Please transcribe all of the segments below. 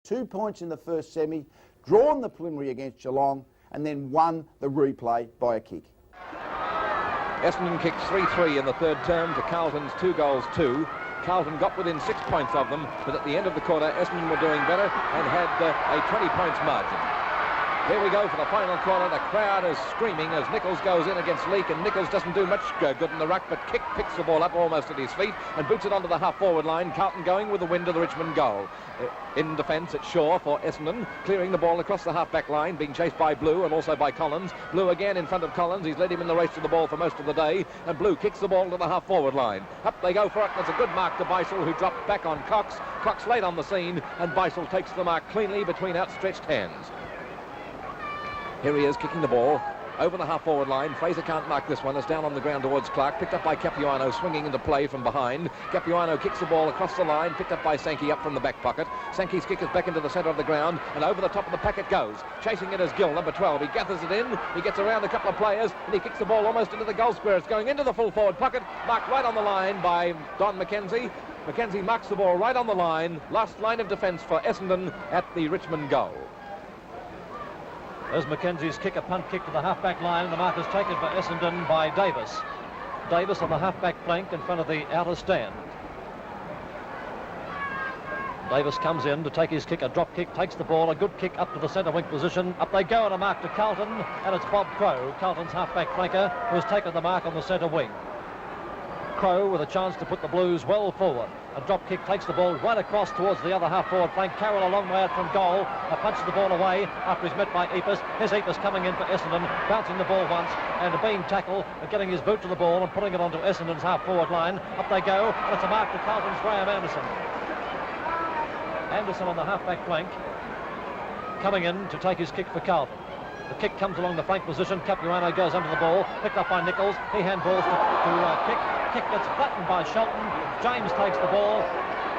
2 points in the first semi, drawn the preliminary against Geelong, and then won the replay by a kick. Essendon kicked 3-3 in the third term to Carlton's 2-2. Carlton got within 6 points of them, but at the end of the quarter, Essendon were doing better and had a 20 points margin. Here we go for the final quarter. The crowd is screaming as Nichols goes in against Leake, and Nichols doesn't do much good in the ruck, but picks the ball up almost at his feet and boots it onto the half-forward line. Carlton going with the wind to the Richmond goal. In defence, it's Shaw for Essendon, clearing the ball across the half-back line, being chased by Blue and also by Collins. Blue again in front of Collins. He's led him in the race to the ball for most of the day, and Blue kicks the ball to the half-forward line. Up they go for it, and it's a good mark to Beisel, who dropped back on Cox. Cox late on the scene, and Beisel takes the mark cleanly between outstretched hands. Here he is kicking the ball over the half-forward line. Fraser can't mark this one. It's down on the ground towards Clark. Picked up by Capuano, swinging into play from behind. Capuano kicks the ball across the line. Picked up by Sankey up from the back pocket. Sankey's kick is back into the centre of the ground, and over the top of the pack it goes. Chasing it is Gill, number 12. He gathers it in. He gets around a couple of players, and he kicks the ball almost into the goal square. It's going into the full forward pocket. Marked right on the line by Don McKenzie. McKenzie marks the ball right on the line. Last line of defence for Essendon at the Richmond goal. There's Mackenzie's kick, a punt kick to the half-back line. The mark is taken for Essendon by Davis. Davis on the half-back flank in front of the outer stand. Davis comes in to take his kick, a drop kick, takes the ball, a good kick up to the centre wing position. Up they go, and a mark to Carlton, and it's Bob Crow, Carlton's half-back flanker, who has taken the mark on the centre wing. Crow with a chance to put the Blues well forward. A drop kick takes the ball right across towards the other half-forward flank. Carroll a long way out from goal. Punches the ball away after he's met by Epis. Here's Epis coming in for Essendon, bouncing the ball once and being tackled, getting his boot to the ball and putting it onto Essendon's half-forward line. Up they go, and it's a mark to Carlton's Graham Anderson. Anderson on the half-back flank, coming in to take his kick for Carlton. The kick comes along the flank position. Capuano goes under the ball, picked up by Nichols. He handballs to kick. Kick gets flattened by Shelton. James takes the ball.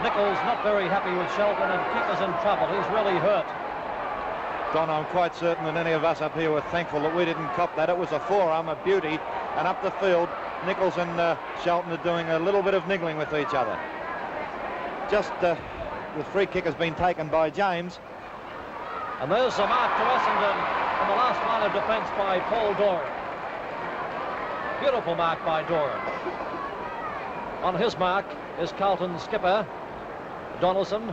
Nichols not very happy with Shelton, and Kick is in trouble. He's really hurt. Don, I'm quite certain that any of us up here were thankful that we didn't cop that. It was a forearm, a beauty, and up the field, Nichols and Shelton are doing a little bit of niggling with each other. Just the free kick has been taken by James. And there's a mark to Essendon on the last line of defence by Paul Doran. Beautiful mark by Doran. On his mark is Carlton skipper Donaldson,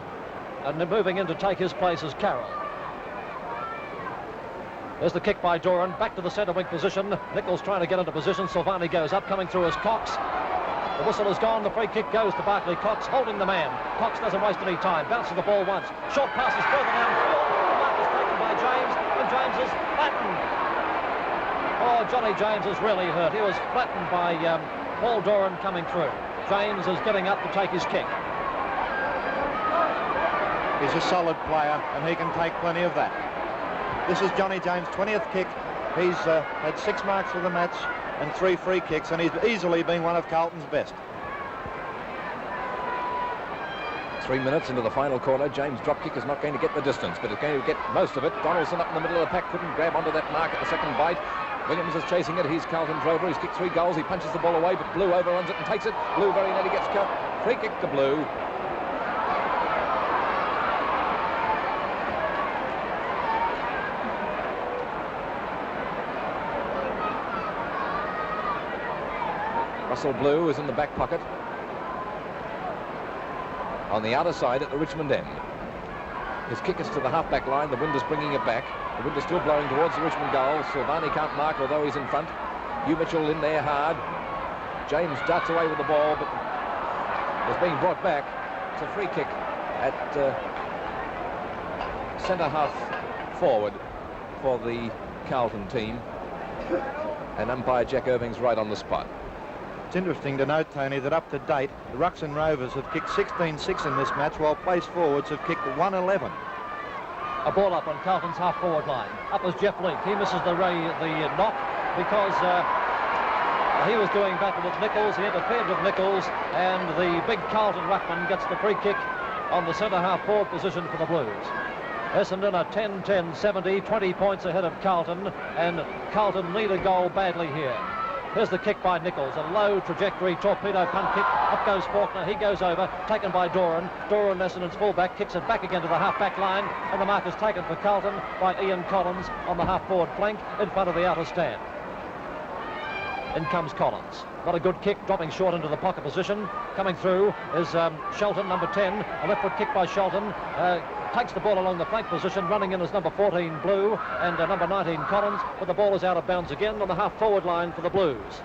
and moving in to take his place is Carroll. There's the kick by Doran, back to the centre wing position. Nichols trying to get into position. Silvani goes up, coming through as Cox. The whistle is gone. The free kick goes to Barclay Cox, holding the man. Cox doesn't waste any time. Bounces the ball once. Short passes further downfield. The mark is taken by James, and James is flattened. Oh, Johnny James is really hurt. He was flattened by Paul Doran coming through. James is getting up to take his kick. He's a solid player, and he can take plenty of that. This is Johnny James' 20th kick. He's had 6 marks for the match and 3 free kicks, and he's easily been one of Carlton's best. 3 minutes into the final quarter. James' drop kick is not going to get the distance, but it's going to get most of it. Donaldson up in the middle of the pack couldn't grab onto that mark at the second bite. Williams is chasing it. He's Carlton Drover. He's kicked 3 goals. He punches the ball away, but Blue overruns it and takes it. Blue very nearly gets cut. Free kick to Blue. Russell Blue is in the back pocket. On the outer side at the Richmond end. His kick is to the half-back line. The wind is bringing it back. The wind is still blowing towards the Richmond goal. Silvani can't mark, although he's in front. Hugh Mitchell in there hard. James darts away with the ball, but is being brought back. It's a free kick at centre half forward for the Carlton team. And umpire Jack Irving's right on the spot. It's interesting to note, Tony, that up to date, the Ruxton Rovers have kicked 16-6 in this match, while place forwards have kicked 1-11. A ball up on Carlton's half-forward line. Up is Jeff Link. He misses the knock because he was doing battle with Nichols. He interfered with Nichols, and the big Carlton ruckman gets the free kick on the centre half-forward position for the Blues. Essendon are 10-10-70, 20 points ahead of Carlton, and Carlton need a goal badly here. Here's the kick by Nichols. A low trajectory torpedo punt kick. Up goes Faulkner. He goes over. Taken by Doran. Doran, Essendon's fullback, kicks it back again to the half-back line. And the mark is taken for Carlton by Ian Collins on the half-forward flank in front of the outer stand. In comes Collins. Not a good kick, dropping short into the pocket position. Coming through is Shelton, number 10. A left-foot kick by Shelton. Takes the ball along the flank position. Running in is number 14, Blue, and number 19, Collins. But the ball is out of bounds again on the half-forward line for the Blues.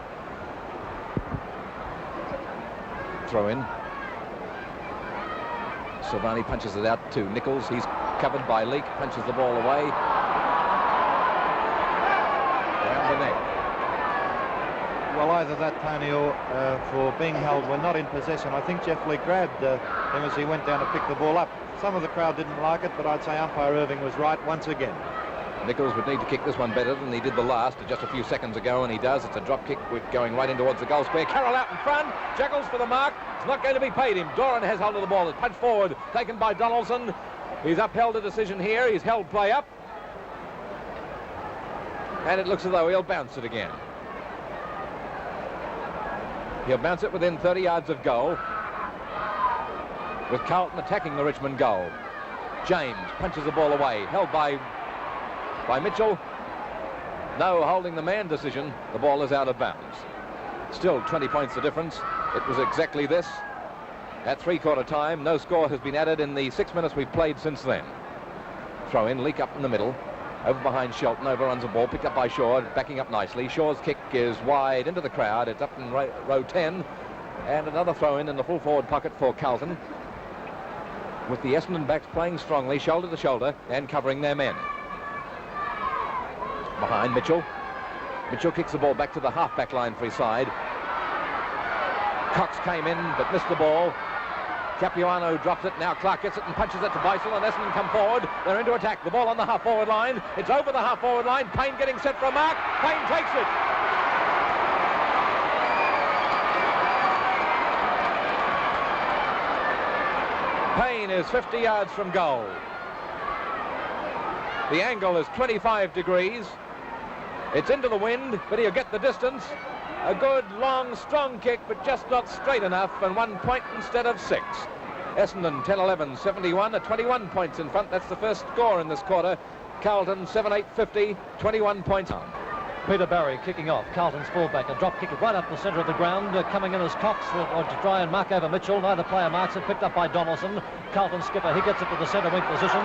Throw in. Silvani punches it out to Nichols. He's covered by Leake. Punches the ball away. Round the neck. Well, either that, Tony, or for being held, were not in possession. I think Jeff Leake grabbed him as he went down to pick the ball up. Some of the crowd didn't like it, but I'd say umpire Irving was right once again. Nichols would need to kick this one better than he did the last just a few seconds ago, and he does. It's a drop kick going right in towards the goal square. Carroll out in front. Jackals for the mark. It's not going to be paid him. Doran has hold of the ball. It's punched forward, taken by Donaldson. He's upheld a decision here. He's held play up. And it looks as though he'll bounce it again. He'll bounce it within 30 yards of goal, with Carlton attacking the Richmond goal. James punches the ball away, held by Mitchell. No holding the man decision. The ball is out of bounds. Still 20 points the difference. It was exactly this at three-quarter time. No score has been added in the 6 minutes we've played since then. Throw in, Leake up in the middle. Over behind Shelton, overruns the ball, picked up by Shaw, backing up nicely. Shaw's kick is wide into the crowd. It's up in row 10. And another throw in the full forward pocket for Carlton, with the Essendon backs playing strongly, shoulder to shoulder, and covering their men. Behind Mitchell. Mitchell kicks the ball back to the half-back line for his side. Cox came in, but missed the ball. Capuano drops it. Now Clark gets it and punches it to Beisel, and Essendon come forward. They're into attack. The ball on the half-forward line. It's over the half-forward line. Payne getting set for a mark. Payne takes it. Payne is 50 yards from goal. The angle is 25 degrees. It's into the wind, but he'll get the distance. A good, long, strong kick, but just not straight enough, and 1 point instead of 6. Essendon 10-11, 71, at 21 points in front. That's the first score in this quarter. Carlton 7-8-50, 21 points on. Peter Barry kicking off. Carlton's fullback. A drop kick right up the centre of the ground. Coming in as Cox to try and mark over Mitchell. Neither player marks it. Picked up by Donaldson. Carlton skipper. He gets it to the centre wing position.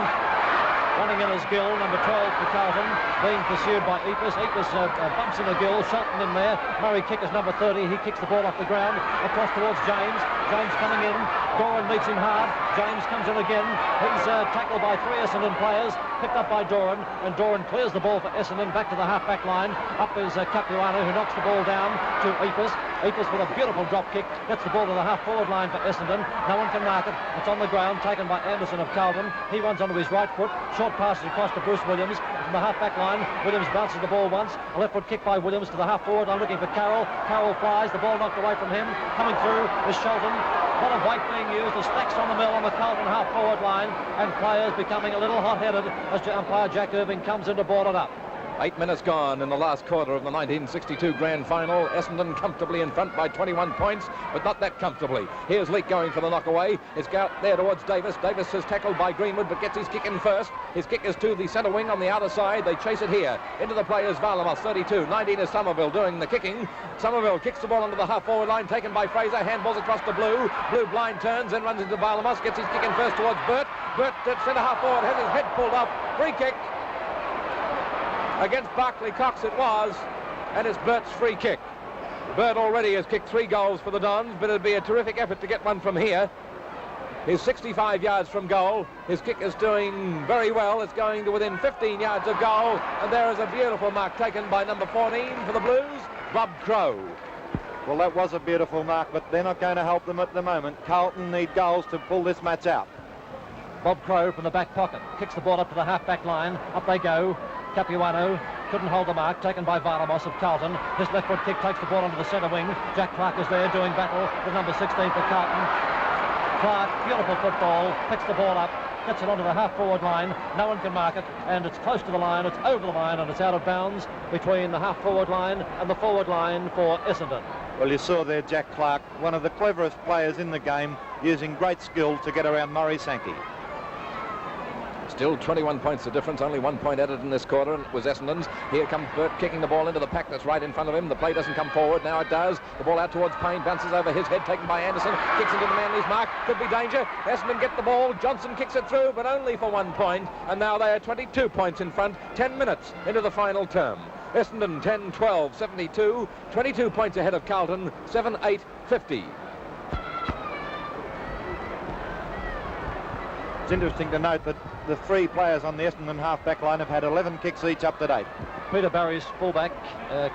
Running in as Gill, number 12 for Carlton, being pursued by Epis. Epis bumps into Gill, Shelton in there. Murray kick is number 30. He kicks the ball off the ground, across towards James. James coming in. Doran meets him hard. James comes in again. He's tackled by 3 Essendon players, picked up by Doran, and Doran clears the ball for Essendon back to the half-back line. Up is Capuano, who knocks the ball down to Epis. Epis with a beautiful drop kick, gets the ball to the half-forward line for Essendon. No one can mark it. It's on the ground, taken by Anderson of Carlton. He runs onto his right foot. Short passes across to Bruce Williams from the half-back line. Williams bounces the ball once. A left-foot kick by Williams to the half-forward line, looking for Carroll. Carroll flies. The ball knocked away from him. Coming through is Shelton. A lot of weight being used. The stacks on the mill on the Carlton half-forward line, and players becoming a little hot-headed as umpire Jack Irving comes in to board it up. 8 minutes gone in the last quarter of the 1962 grand final. Essendon comfortably in front by 21 points, but not that comfortably. Here's Leake going for the knockaway. It's out there towards Davis. Davis is tackled by Greenwood, but gets his kick in first. His kick is to the centre wing on the outer side. They chase it here. Into the players, Varlamov, 32. 19 is Somerville doing the kicking. Somerville kicks the ball onto the half-forward line, taken by Fraser. Handballs across to Blue. Blue blind turns, then runs into Varlamov, gets his kick in first towards Burt. Burt at centre half-forward has his head pulled up. Free kick. Against Barclay Cox it was, and it's Burt's free kick. Burt already has kicked 3 goals for the Dons, but it'd be a terrific effort to get one from here. He's 65 yards from goal. His kick is doing very well. It's going to within 15 yards of goal, and there is a beautiful mark taken by number 14 for the Blues, Bob Crow. Well, that was a beautiful mark, but they're not going to help them at the moment. Carlton need goals to pull this match out. Bob Crow from the back pocket kicks the ball up to the half-back line. Up they go. Capuano couldn't hold the mark, taken by Varlamos of Carlton. His left foot kick takes the ball onto the centre wing. Jack Clark is there doing battle with number 16 for Carlton. Clark, beautiful football, picks the ball up, gets it onto the half-forward line. No one can mark it, and it's close to the line. It's over the line, and it's out of bounds between the half-forward line and the forward line for Essendon. Well, you saw there Jack Clark, one of the cleverest players in the game, using great skill to get around Murray Sankey. Still 21 points the difference, only 1 point added in this quarter, and it was Essendon's. Here comes Burt kicking the ball into the pack that's right in front of him. The play doesn't come forward, now it does. The ball out towards Payne, bounces over his head, taken by Anderson, kicks into the Manly's mark, could be danger. Essendon get the ball, Johnson kicks it through, but only for 1 point, and now they are 22 points in front, 10 minutes into the final term. Essendon 10-12, 72, 22 points ahead of Carlton, 7-8, 50. It's interesting to note that the 3 players on the Essendon half-back line have had 11 kicks each up to date. Peter Barry's fullback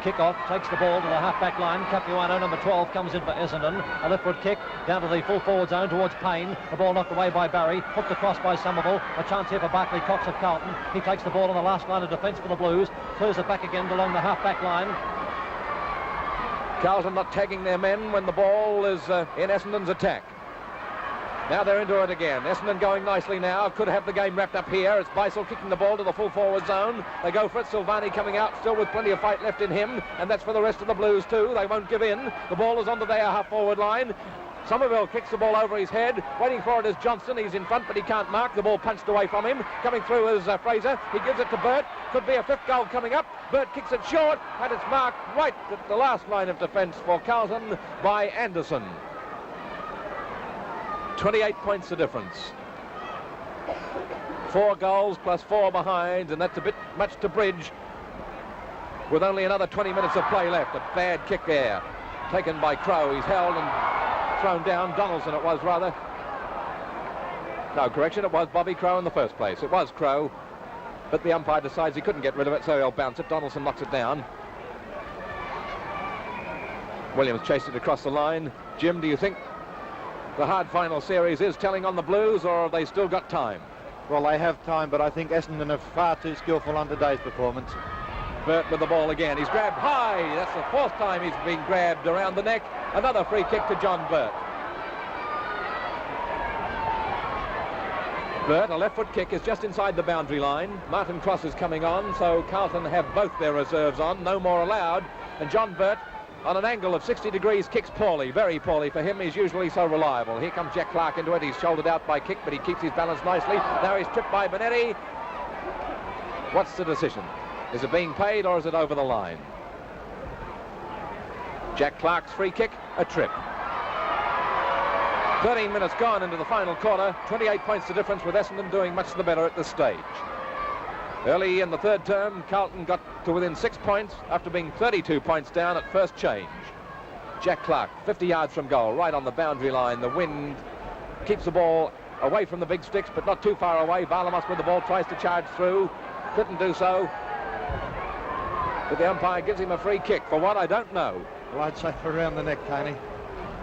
kick-off, takes the ball to the half-back line. Capuano, number 12, comes in for Essendon. A leftward kick down to the full-forward zone towards Payne. The ball knocked away by Barry, hooked across by Somerville. A chance here for Barclay Cox of Carlton. He takes the ball on the last line of defence for the Blues, clears it back again along the half-back line. Carlton not tagging their men when the ball is in Essendon's attack. Now they're into it again. Essendon going nicely now. Could have the game wrapped up here. It's Beisel kicking the ball to the full forward zone. They go for it. Silvani coming out still with plenty of fight left in him. And that's for the rest of the Blues too. They won't give in. The ball is onto their half forward line. Somerville kicks the ball over his head. Waiting for it is Johnson. He's in front, but he can't mark. The ball punched away from him. Coming through is Fraser. He gives it to Burt. Could be a 5th goal coming up. Burt kicks it short, and it's marked right at the last line of defence for Carlton by Anderson. 28 points the difference. 4 goals plus 4 behind, and that's a bit much to bridge with only another 20 minutes of play left. A bad kick there, taken by Crow. He's held and thrown down. Donaldson it was, rather. No, correction, it was Bobby Crow in the first place. It was Crow, but the umpire decides he couldn't get rid of it, so he'll bounce it. Donaldson knocks it down. Williams chased it across the line. Jim, do you think the hard final series is telling on the Blues, or have they still got time? Well, they have time, but I think Essendon are far too skillful on today's performance. Burt with the ball again. He's grabbed high. That's the 4th time he's been grabbed around the neck. Another free kick to John Burt. Burt, a left-foot kick, is just inside the boundary line. Martin Cross is coming on, so Carlton have both their reserves on. No more allowed. And John Burt, on an angle of 60 degrees, kicks poorly, very poorly for him. He's usually so reliable. Here comes Jack Clark into it. He's shouldered out by Kick, but he keeps his balance nicely. Now he's tripped by Bonetti. What's the decision? Is it being paid, or is it over the line? Jack Clark's free kick, a trip. 13 minutes gone into the final quarter. 28 points the difference, with Essendon doing much the better at this stage. Early in the 3rd term, Carlton got to within 6 points after being 32 points down at first change. Jack Clark, 50 yards from goal, right on the boundary line. The wind keeps the ball away from the big sticks, but not too far away. Varlamas with the ball tries to charge through. Couldn't do so. But the umpire gives him a free kick. For what, I don't know. Well, I'd say for around the neck, Tony.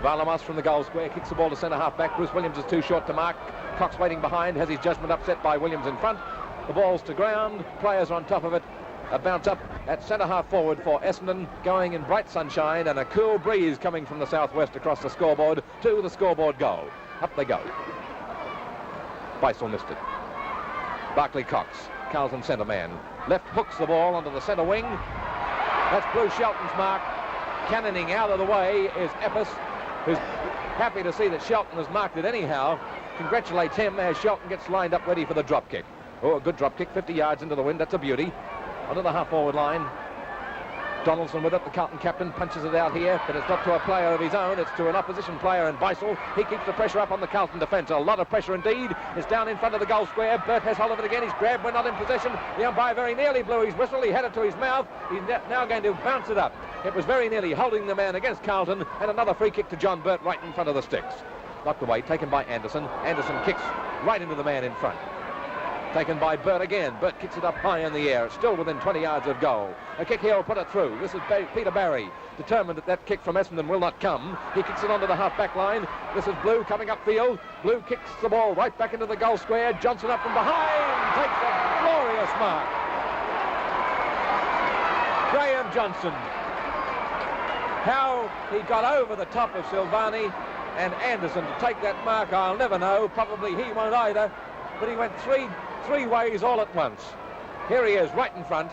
Varlamas from the goal square kicks the ball to centre half back. Bruce Williams is too short to mark. Cox waiting behind, has his judgment upset by Williams in front. The ball's to ground, players are on top of it. A bounce up at centre half forward for Essendon, going in bright sunshine, and a cool breeze coming from the southwest across the scoreboard to the scoreboard goal. Up they go. Beisel missed it. Barclay Cox, Carlton centre man, left hooks the ball onto the centre wing. That's Blue Shelton's mark. Cannoning out of the way is Epps, who's happy to see that Shelton has marked it anyhow. Congratulates him as Shelton gets lined up ready for the drop kick. Oh, a good drop kick, 50 yards into the wind. That's a beauty. Onto the half-forward line. Donaldson with it. The Carlton captain punches it out here, but it's not to a player of his own. It's to an opposition player in Beisel. He keeps the pressure up on the Carlton defence. A lot of pressure indeed. It's down in front of the goal square. Burt has hold of it again. He's grabbed. We're not in possession. The umpire very nearly blew his whistle. He had it to his mouth. He's now going to bounce it up. It was very nearly holding the man against Carlton, and another free kick to John Burt right in front of the sticks. Knocked away, taken by Anderson. Anderson kicks right into the man in front. Taken by Burt again. Burt kicks it up high in the air. It's still within 20 yards of goal. A kick here will put it through. This is Peter Barry, determined that that kick from Essendon will not come. He kicks it onto the half-back line. This is Blue coming upfield. Blue kicks the ball right back into the goal square. Johnson up from behind. Takes a glorious mark. Graham Johnson. How he got over the top of Silvani and Anderson to take that mark, I'll never know. Probably he won't either. but he went three ways all at once. Here he is, right in front.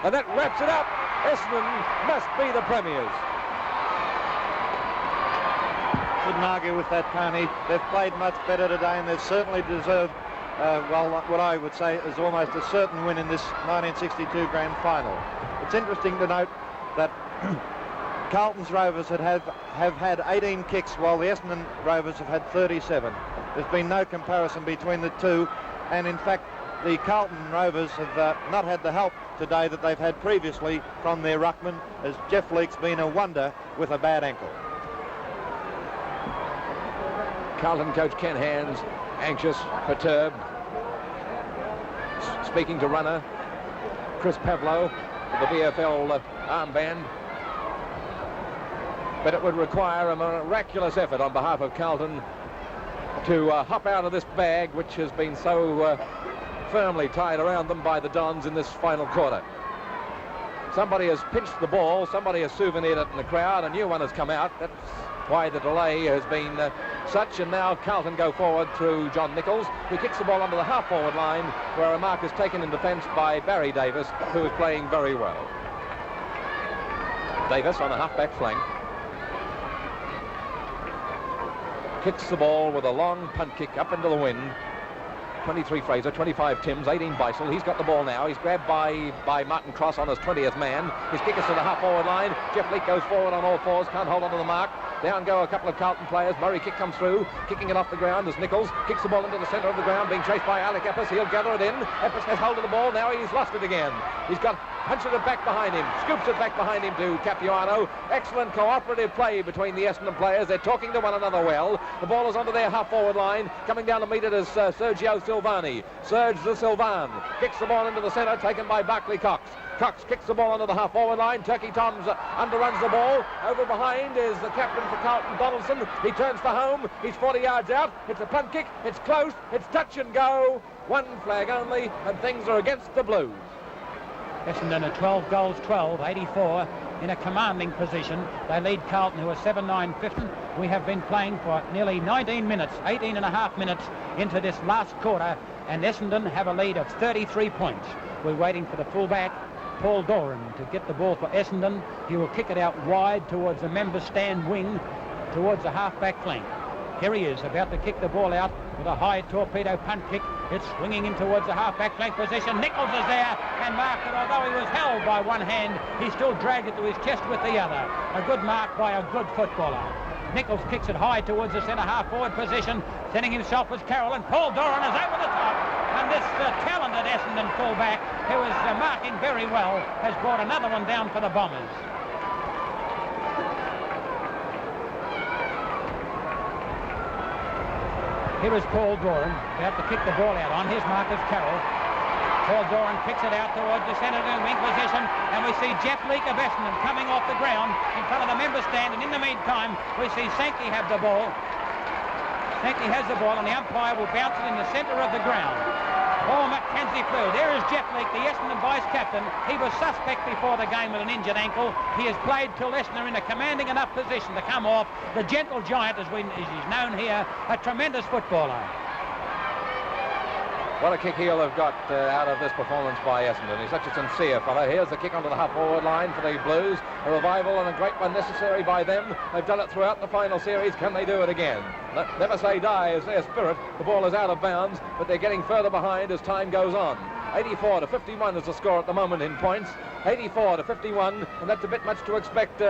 And that wraps it up. Essendon must be the premiers. Couldn't argue with that, Tony. They've played much better today, and they've certainly deserved, well, what I would say is almost a certain win in this 1962 grand final. It's interesting to note that Carlton's Rovers have had 18 kicks, while the Essendon Rovers have had 37. There's been no comparison between the two, and in fact, the Carlton Rovers have not had the help today that they've had previously from their ruckman, as Jeff Leake's been a wonder with a bad ankle. Carlton coach Ken Hands, anxious, perturbed, speaking to runner Chris Pavlo with the VFL armband. But it would require a miraculous effort on behalf of Carlton to hop out of this bag, which has been so firmly tied around them by the Dons in this final quarter. Somebody has pinched the ball, somebody has souvenired it in the crowd, a new one has come out. That's why the delay has been such, and now Carlton go forward through John Nichols, who kicks the ball under the half-forward line, where a mark is taken in defence by Barry Davis, who is playing very well. Davis on a half-back flank. Kicks the ball with a long punt kick up into the wind. 23 Fraser, 25 Timms, 18 Beisel. He's got the ball now. He's grabbed by Martin Cross on his 20th man. His kick is to the half-forward line. Jeff Leake goes forward on all fours, can't hold onto the mark. Down go a couple of Carlton players. Murray kick comes through, kicking it off the ground as Nichols kicks the ball into the centre of the ground, being chased by Alec Eppes. He'll gather it in. Eppes has hold of the ball. Now he's lost it again. He's got punches it back behind him, scoops it back behind him to Capuano. Excellent cooperative play between the Essendon players. They're talking to one another well. The ball is onto their half-forward line. Coming down to meet it is Sergio Silvani. Serge the Silvan kicks the ball into the centre, taken by Barclay Cox. Cox kicks the ball onto the half-forward line. Turkey Toms underruns the ball. Over behind is the captain for Carlton, Donaldson. He turns for home. He's 40 yards out. It's a punt kick. It's close. It's touch and go. One flag only, and things are against the Blues. Essendon are 12 goals, 12, 84, in a commanding position. They lead Carlton, who are 7-9-15. We have been playing for nearly 19 minutes, 18 and a half minutes into this last quarter, and Essendon have a lead of 33 points. We're waiting for the fullback, Paul Doran, to get the ball for Essendon. He will kick it out wide towards the member stand wing, towards the half-back flank. Here he is, about to kick the ball out with a high torpedo punt kick. It's swinging in towards the half-back flank position. Nichols is there and marked it. Although he was held by one hand, he still dragged it to his chest with the other. A good mark by a good footballer. Nichols kicks it high towards the centre half-forward position, sending himself as Carroll, and Paul Doran is over the top. And this talented Essendon fullback, who is marking very well, has brought another one down for the Bombers. Here is Paul Doran, about to kick the ball out. On his mark is Carroll. Paul Doran kicks it out towards the centre wing position, and we see Jeff Leake of Essendon coming off the ground in front of the member stand, and in the meantime we see Sankey have the ball. Sankey has the ball, and the umpire will bounce it in the centre of the ground. Paul Mackenzie flew. There is Jeff Leake, the Essendon vice-captain. He was suspect before the game with an injured ankle. He has played till Essendon in a commanding enough position to come off. The gentle giant, as he's known here, a tremendous footballer. What a kick he'll have got out of this performance by Essendon. He's such a sincere fellow. Here's the kick onto the half-forward line for the Blues. A revival and a great one necessary by them. They've done it throughout the final series. Can they do it again? Never say die is their spirit. The ball is out of bounds, but they're getting further behind as time goes on. 84-51 is the score at the moment in points. 84-51, and that's a bit much to expect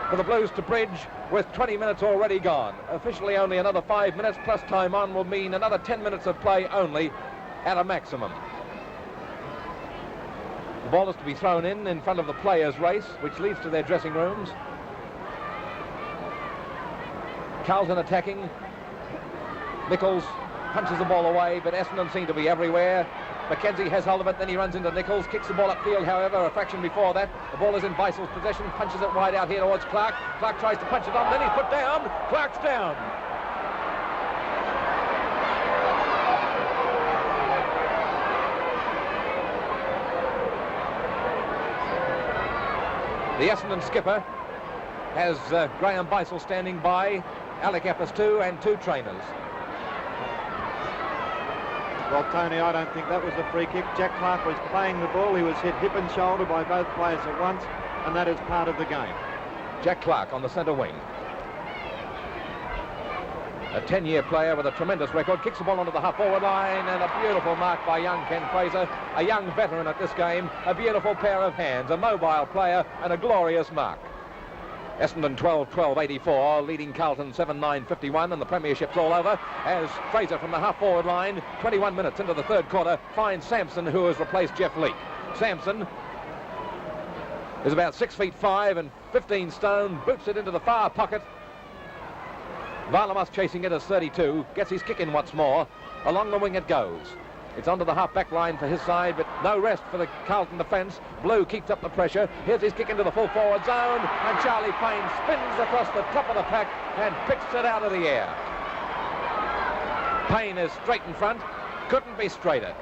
for the Blues to bridge with 20 minutes already gone. Officially only another 5 minutes plus time on will mean another 10 minutes of play only at a maximum. The ball is to be thrown in front of the players' race, which leads to their dressing rooms. Carlton attacking. Nichols punches the ball away, but Essendon seem to be everywhere. Mackenzie has hold of it, then he runs into Nichols, kicks the ball upfield, however, a fraction before that. The ball is in Beisel's possession, punches it wide out here towards Clark. Clark tries to punch it on, then he's put down. Clark's down. The Essendon skipper has Graham Beisel standing by, Alec Eppes too, and two trainers. Well, Tony, I don't think that was a free kick. Jack Clark was playing the ball. He was hit hip and shoulder by both players at once, and that is part of the game. Jack Clark on the centre wing. A 10-year player with a tremendous record, kicks the ball onto the half-forward line, and a beautiful mark by young Ken Fraser, a young veteran at this game, a beautiful pair of hands, a mobile player, and a glorious mark. Essendon 12-12-84, leading Carlton 7-9-51, and the premiership's all over as Fraser from the half-forward line, 21 minutes into the third quarter, finds Sampson, who has replaced Jeff Leake. Sampson is about 6'5" and 15 stone, boots it into the far pocket. Varlamas chasing it as 32, gets his kick in once more. Along the wing it goes. It's onto the half-back line for his side, but no rest for the Carlton defence. Blue keeps up the pressure. Here's his kick into the full-forward zone, and Charlie Payne spins across the top of the pack and picks it out of the air. Payne is straight in front, couldn't be straighter.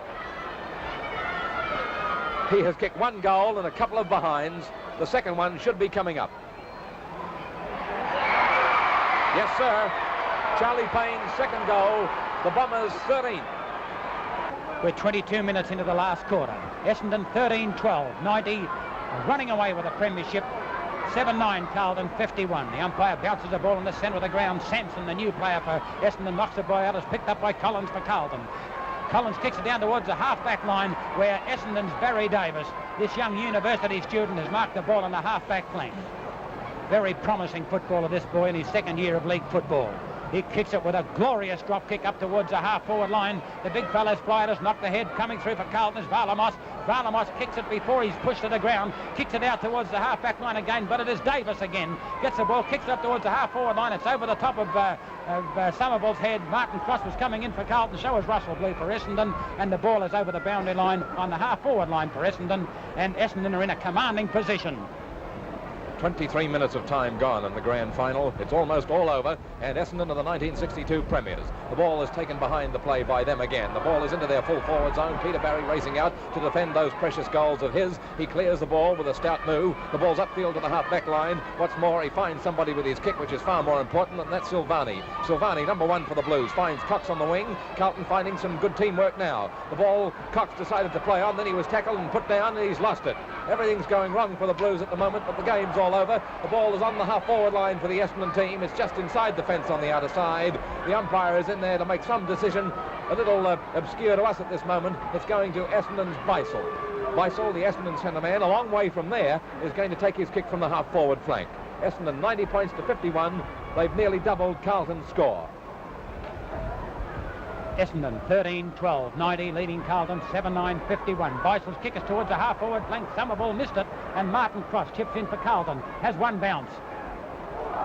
He has kicked one goal and a couple of behinds. The second one should be coming up. Yes, sir. Charlie Payne's second goal. The Bombers 13. We're 22 minutes into the last quarter. Essendon 13-12, 90, running away with the premiership. 7-9, Carlton 51. The umpire bounces the ball in the centre of the ground. Sampson, the new player for Essendon, knocks the ball out. Is picked up by Collins for Carlton. Collins kicks it down towards the half-back line where Essendon's Barry Davis, this young university student, has marked the ball on the half-back flank. Very promising footballer, this boy, in his second year of league football. He kicks it with a glorious drop kick up towards the half-forward line. The big fella's fly has knocked the head. Coming through for Carlton is Varlamas. Varlamas kicks it before he's pushed to the ground. Kicks it out towards the half-back line again, but it is Davis again. Gets the ball, kicks it up towards the half-forward line. It's over the top of Somerville's head. Martin Cross was coming in for Carlton. So was Russell Blue for Essendon. And the ball is over the boundary line on the half-forward line for Essendon. And Essendon are in a commanding position. 23 minutes of time gone in the grand final. It's almost all over, and Essendon are the 1962 premiers. The ball is taken behind the play by them again. The ball is into their full forward zone. Peter Barry racing out to defend those precious goals of his. He clears the ball with a stout move. The ball's upfield to the half-back line. What's more, he finds somebody with his kick, which is far more important, and that's Silvani. Silvani, number one for the Blues, finds Cox on the wing. Carlton finding some good teamwork now. The ball, Cox decided to play on, then he was tackled and put down, and he's lost it. Everything's going wrong for the Blues at the moment, but the game's all over. The ball is on the half-forward line for the Essendon team. It's just inside the fence on the outer side. The umpire is in there to make some decision, a little obscure to us at this moment. It's going to Essendon's Beisel. Beisel, the Essendon centre man, a long way from there, is going to take his kick from the half-forward flank. Essendon 90 points to 51. They've nearly doubled Carlton's score. Essendon 13-12, 90, leading Carlton 7-9-51. Beisel's kick is towards the half-forward flank. Somerville missed it, and Martin Cross chips in for Carlton. Has one bounce.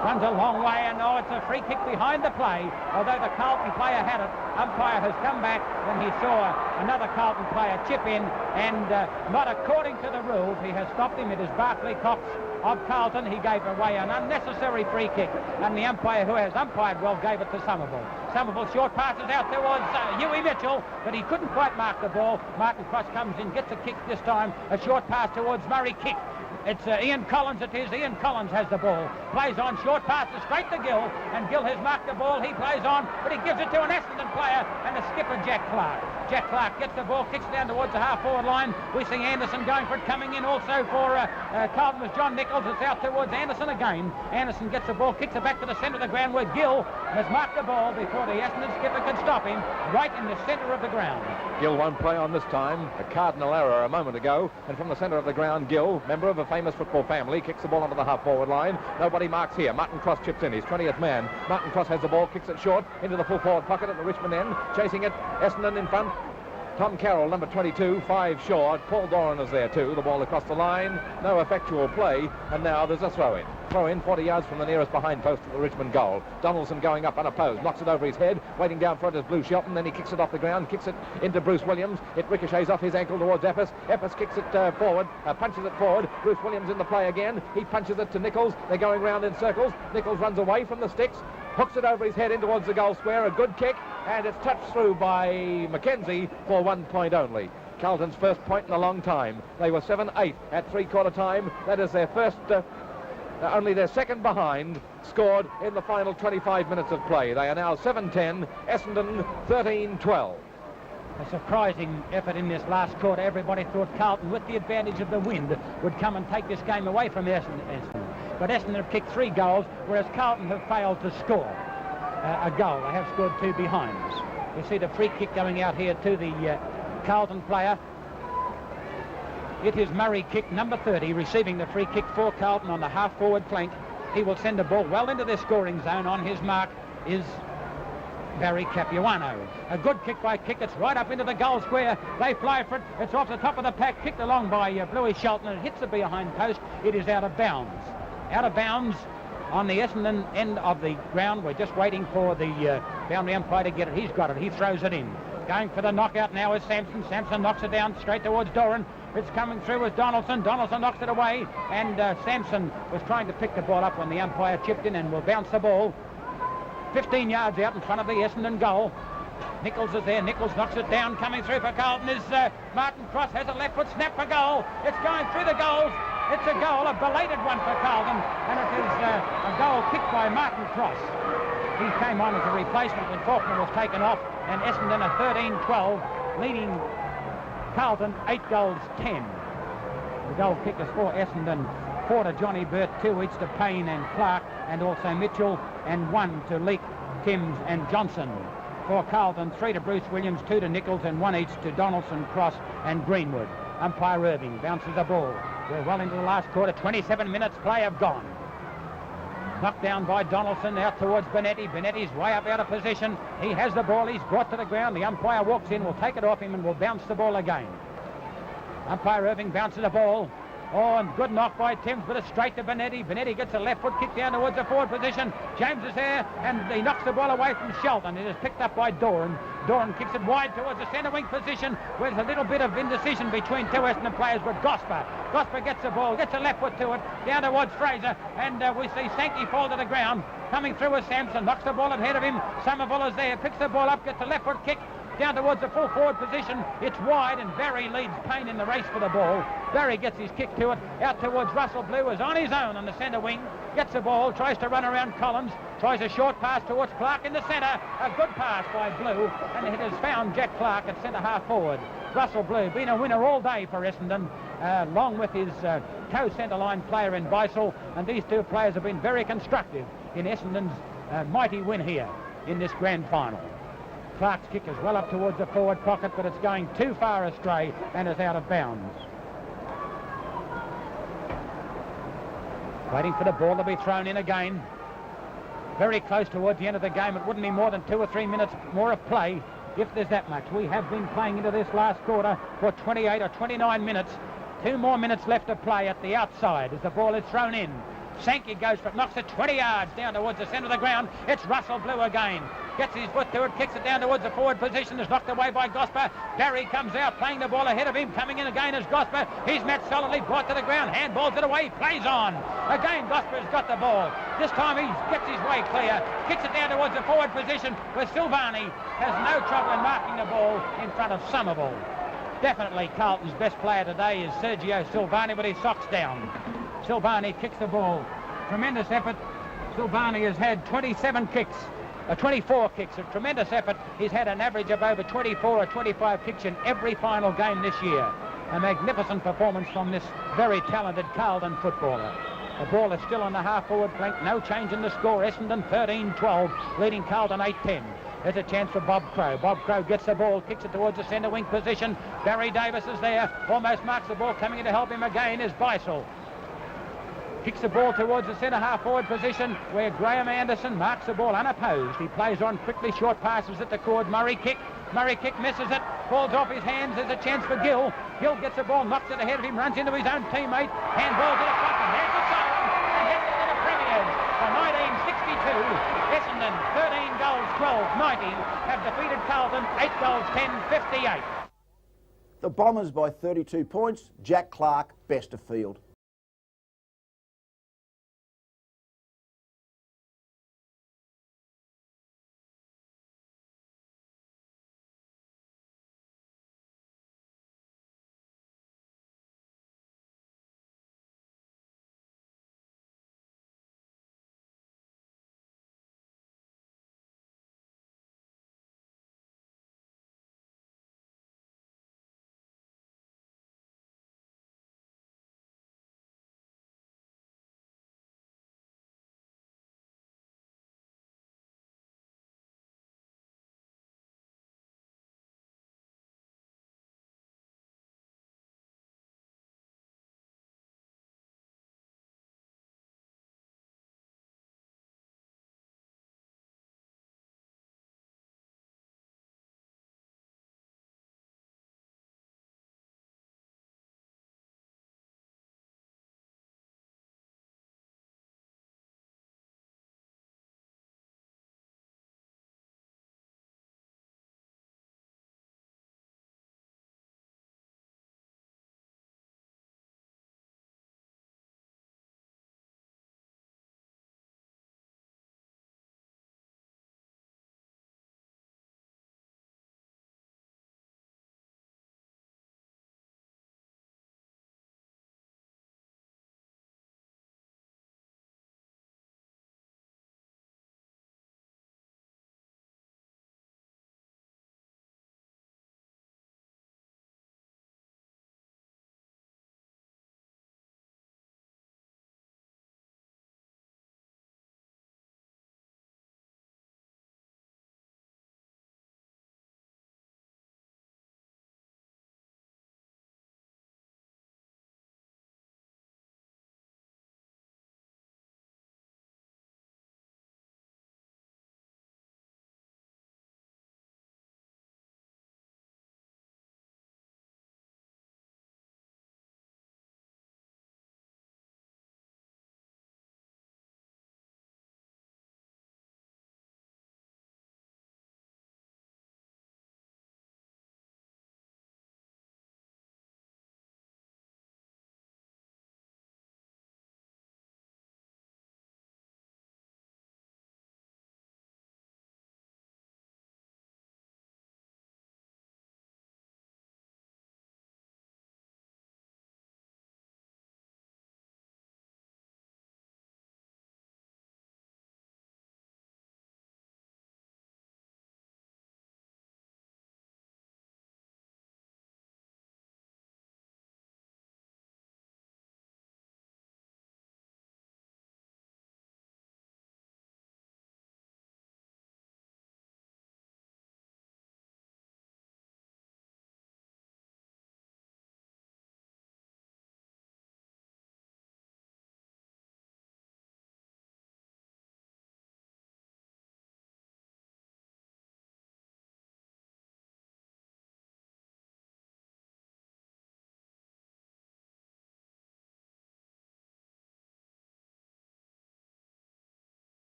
Runs a long way, and it's a free kick behind the play. Although the Carlton player had it, umpire has come back when he saw another Carlton player chip in, and not according to the rules. He has stopped him. It is Barclay Cox of Carlton. He gave away an unnecessary free kick, and the umpire, who has umpired well, gave it to Somerville. Somerville short passes out towards Huey Mitchell, but he couldn't quite mark the ball. Martin Cross comes in, gets a kick this time, a short pass towards Murray. Kick. It's Ian Collins, it is. Ian Collins has the ball. Plays on, short passes straight to Gill, and Gill has marked the ball. He plays on, but he gives it to an Essendon player, and the skipper, Jack Clark. Jack Clark gets the ball, kicks down towards the half-forward line. We see Anderson going for it, coming in also for Carlton was John Nichols. It's out towards Anderson again. Anderson gets the ball, kicks it back to the centre of the ground where Gill has marked the ball before the Essendon skipper could stop him, right in the centre of the ground. Gill won't play on this time. A cardinal error a moment ago, and from the centre of the ground, Gill, member of a famous football family, kicks the ball onto the half-forward line. Nobody marks here. Martin Cross chips in, his 20th man. Martin Cross has the ball, kicks it short into the full-forward pocket at the Richmond end. Chasing it, Essendon in front. Tom Carroll, number 22, 5 short. Paul Doran is there too. The ball across the line. No effectual play. And now there's a throw-in. Throw-in 40 yards from the nearest behind post at the Richmond goal. Donaldson going up unopposed. Knocks it over his head. Waiting down for it is Blue Shelton. Then he kicks it off the ground. Kicks it into Bruce Williams. It ricochets off his ankle towards Eppes. Eppes kicks it forward. Punches it forward. Bruce Williams in the play again. He punches it to Nichols. They're going round in circles. Nichols runs away from the sticks. Hooks it over his head in towards the goal square. A good kick. And it's touched through by Mackenzie for 1 point only. Carlton's first point in a long time. They were 7-8 at three-quarter time. That is their first, only their second behind, scored in the final 25 minutes of play. They are now 7-10, Essendon 13-12. A surprising effort in this last quarter. Everybody thought Carlton, with the advantage of the wind, would come and take this game away from Essendon. But Essendon have kicked 3 goals, whereas Carlton have failed to score a goal. They have scored 2 behinds. You see the free kick going out here to the Carlton player. It is Murray Kick, number 30, receiving the free kick for Carlton on the half-forward flank. He will send the ball well into their scoring zone. On his mark is Barry Capuano. A good kick by Kick. It's right up into the goal square. They fly for it. It's off the top of the pack, kicked along by Bluey Shelton, and it hits the behind post. It is out of bounds. Out of bounds on the Essendon end of the ground. We're just waiting for the boundary umpire to get it. He's got it. He throws it in. Going for the knockout now is Sampson. Sampson knocks it down straight towards Doran. It's coming through with Donaldson. Donaldson knocks it away, and Sampson was trying to pick the ball up when the umpire chipped in and will bounce the ball 15 yards out in front of the Essendon goal. Nichols is there. Nichols knocks it down. Coming through for Carlton is Martin Cross. Has a left foot snap for goal. It's going through the goals. It's a goal, a belated one for Carlton, and it is a goal kicked by Martin Cross. He came on as a replacement when Faulkner was taken off, and Essendon are 13-12, leading Carlton 8-10. The goal kickers for Essendon, 4 to Johnny Burt, 2 each to Payne and Clark, and also Mitchell, and 1 to Leake, Timms and Johnson. For Carlton, 3 to Bruce Williams, 2 to Nichols, and 1 each to Donaldson, Cross and Greenwood. Umpire Irving bounces the ball. We're well into the last quarter. 27 minutes play have gone. Knocked down by Donaldson, out towards Benetti. Benetti's way up out of position. He has the ball. He's brought to the ground. The umpire walks in, will take it off him, and will bounce the ball again. Umpire Irving bounces the ball. Oh, and good knock by Timms, but it's straight to Benetti. Benetti gets a left foot kick down towards the forward position. James is there, and he knocks the ball away from Shelton. It is picked up by Doran. Doran kicks it wide towards the centre wing position, where there's a little bit of indecision between 2 Essendon players, but Gosper gets the ball, gets a left foot to it, down towards Fraser, and we see Sankey fall to the ground. Coming through with Sampson, knocks the ball ahead of him. Somerville is there, picks the ball up, gets a left foot kick, down towards the full forward position. It's wide, and Barry leads Payne in the race for the ball. Barry gets his kick to it, out towards Russell Blue, is on his own on the centre wing, gets the ball, tries to run around Collins, tries a short pass towards Clark in the centre. A good pass by Blue, and it has found Jack Clark at centre half forward. Russell Blue, been a winner all day for Essendon, along with his co-centre line player in Beisel, and these 2 players have been very constructive in Essendon's mighty win here in this grand final. Clark's kick is well up towards the forward pocket, but it's going too far astray and is out of bounds. Waiting for the ball to be thrown in again. Very close towards the end of the game. It wouldn't be more than 2 or 3 minutes more of play, if there's that much. We have been playing into this last quarter for 28 or 29 minutes. 2 more minutes left to play at the outside as the ball is thrown in. Sankey goes for it, knocks it 20 yards down towards the centre of the ground. It's Russell Blue again. Gets his foot to it, kicks it down towards the forward position. Is knocked away by Gosper. Barry comes out, playing the ball ahead of him. Coming in again is Gosper. He's met solidly, brought to the ground. Handballs it away, plays on. Again, Gosper's got the ball. This time he gets his way clear. Kicks it down towards the forward position, where Silvani has no trouble in marking the ball in front of Somerville. Definitely Carlton's best player today is Sergio Silvani, but his socks down. Silvani kicks the ball. Tremendous effort. Silvani has had 27 kicks. 24 kicks, a tremendous effort. He's had an average of over 24 or 25 kicks in every final game this year. A magnificent performance from this very talented Carlton footballer. The ball is still on the half-forward flank. No change in the score. Essendon 13-12, leading Carlton 8-10. There's a chance for Bob Crow. Bob Crow gets the ball, kicks it towards the centre wing position. Barry Davis is there, almost marks the ball. Coming in to help him again is Beisel. Kicks the ball towards the centre half-forward position, where Graham Anderson marks the ball unopposed. He plays on quickly, short passes at the cord. Murray kick misses it, falls off his hands. There's a chance for Gill. Gill gets the ball, knocks it ahead of him, runs into his own teammate, handballs it across, and there's the siren, and gets it to the Premiers for 1962. Essendon 13 goals 12-19 have defeated Carlton 8 goals 10-58. The Bombers by 32 points. Jack Clark best of field.